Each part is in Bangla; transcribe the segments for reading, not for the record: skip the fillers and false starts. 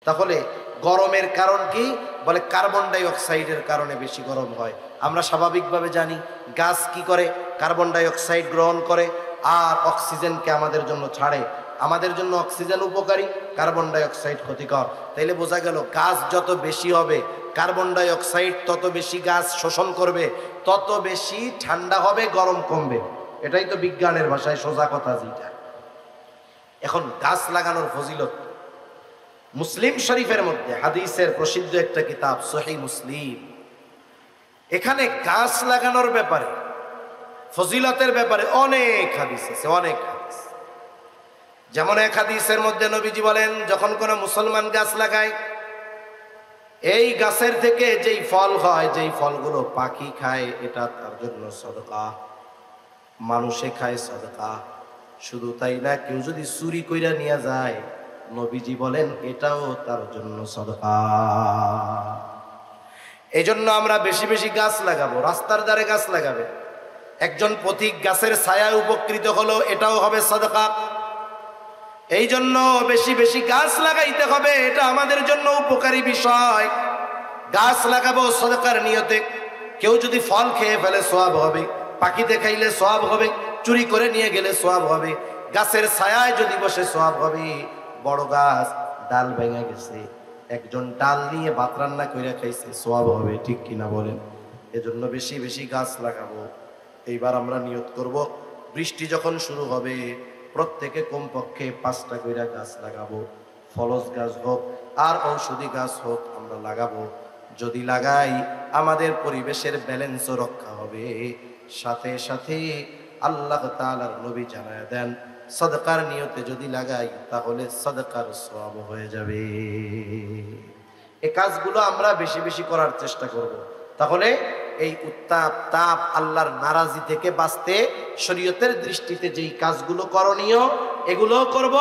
তাহলে গরমের কারণ কি? বলে কার্বন ডাই অক্সাইডের কারণে বেশি গরম হয়। আমরা স্বাভাবিকভাবে জানি গাছ কি করে, কার্বন ডাই অক্সাইড গ্রহণ করে আর অক্সিজেনকে আমাদের জন্য ছাড়ে। আমাদের জন্য অক্সিজেন উপকারী, কার্বন ডাই অক্সাইড ক্ষতিকর। তাইলে বোঝা গেল গাছ যত বেশি হবে কার্বন ডাই অক্সাইড তত বেশি গাছ শোষণ করবে, তত বেশি ঠান্ডা হবে, গরম কমবে। এটাই তো বিজ্ঞানের ভাষায় সোজা কথা যেটা। এখন গাছ লাগানোর ফজিলত মুসলিম শরীফের মধ্যে হাদিসের প্রসিদ্ধ একটা কিতাব সহিহ মুসলিম, এখানে গাছ লাগানোর ব্যাপারে ফজিলতের ব্যাপারে অনেক হাদিস আছে, অনেক হাদিস। যেমন এক হাদিসের মধ্যে নবীজি বলেন, যখন কোনো মুসলমান গাছ লাগায় এই গাছের থেকে যেই ফল হয়, যেই ফলগুলো পাখি খায় এটা তার জন্য সদকা, মানুষে খায় সদকা। শুধু তাই না, কেউ যদি চুরি কইরা নিয়ে যায় নবীজি বলেন এটাও তার জন্য সদকা। এই জন্য আমরা বেশি বেশি গাছ লাগাবো, রাস্তার ধারে গাছ লাগাবে। একজন পথিক গাছের ছায়ায় উপকৃত হলো, এটাও হবে সদকা। এই জন্য বেশি বেশি গাছ লাগাইতে হবে, এটা আমাদের জন্য উপকারী বিষয়। গাছ লাগাবো সদকার নিয়তে। কেউ যদি ফল খেয়ে ফেলে সওয়াব হবে, পাখিতে খাইলে সওয়াব হবে, চুরি করে নিয়ে গেলে সওয়াব হবে, গাছের ছায়ায় যদি বসে সওয়াব হবে। বড় গাছ ডাল ভেঙে গেছে, একজন ডাল নিয়ে ভাত রান্না করে খাইছে, সওয়াব হবে, ঠিক কিনা বলেন? এজন্য বেশি বেশি গাছ লাগাবো। এইবার আমরা নিয়ত করব, বৃষ্টি যখন শুরু হবে প্রত্যেকে কমপক্ষে 5টা কইরা গাছ লাগাবো। ফলজ গাছ হোক আর ঔষধি গাছ হোক আমরা লাগাবো। যদি লাগাই আমাদের পরিবেশের ব্যালেন্সও রক্ষা হবে। সাথে সাথে আল্লাহ তাআলার নবী জানায় দেন, সদকার নিয়তে যদি লাগাই তাহলে সদকার সওয়াব হয়ে যাবে। এই কাজগুলো আমরা বেশি বেশি করার চেষ্টা করব। তাহলে এই উত্তাপ তাপ আল্লাহর নারাজি থেকে বাঁচতে শরীয়তের দৃষ্টিতে যেই কাজগুলো করণীয় এগুলো করব।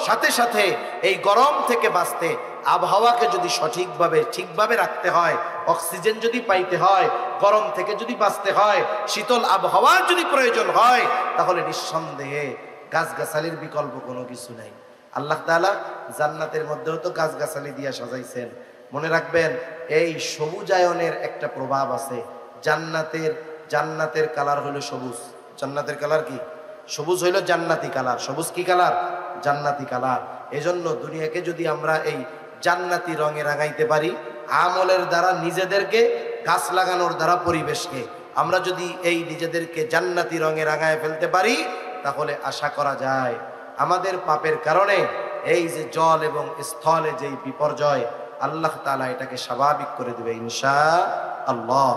সাথে সাথে এই গরম থেকে বাঁচতে আবহাওয়াকে যদি সঠিকভাবে ঠিকভাবে রাখতে হয়, অক্সিজেন যদি পাইতে হয়, গরম থেকে যদি বাঁচতে হয়, শীতল আবহাওয়ার যদি প্রয়োজন হয়, তাহলে নিঃসন্দেহে গাছগাছালির বিকল্প কোনো কিছু নাই। আল্লাহ তাআলা জান্নাতের মধ্যেও তো গাছগাছালি দিয়া সাজাইছেন। মনে রাখবেন, এই সবুজায়নের একটা প্রভাব আছে। জান্নাতের কালার হলো সবুজ। জান্নাতের কালার কি? সবুজ হইল জান্নাতি কালার। সবুজ কি কালার? জান্নাতি কালার। এজন্য দুনিয়াকে যদি আমরা এই জান্নাতি রঙে রাঙাইতে পারি, আমলের দ্বারা নিজেদেরকে, গাছ লাগানোর দ্বারা পরিবেশকে, আমরা যদি এই নিজেদেরকে জান্নাতি রঙে রাঙায় ফেলতে পারি, তাহলে আশা করা যায় আমাদের পাপের কারণে এই যে জল এবং স্থলে যেই বিপর্যয়, আল্লাহ তাআলা এটাকে স্বাভাবিক করে দেবে ইনশাআল্লাহ।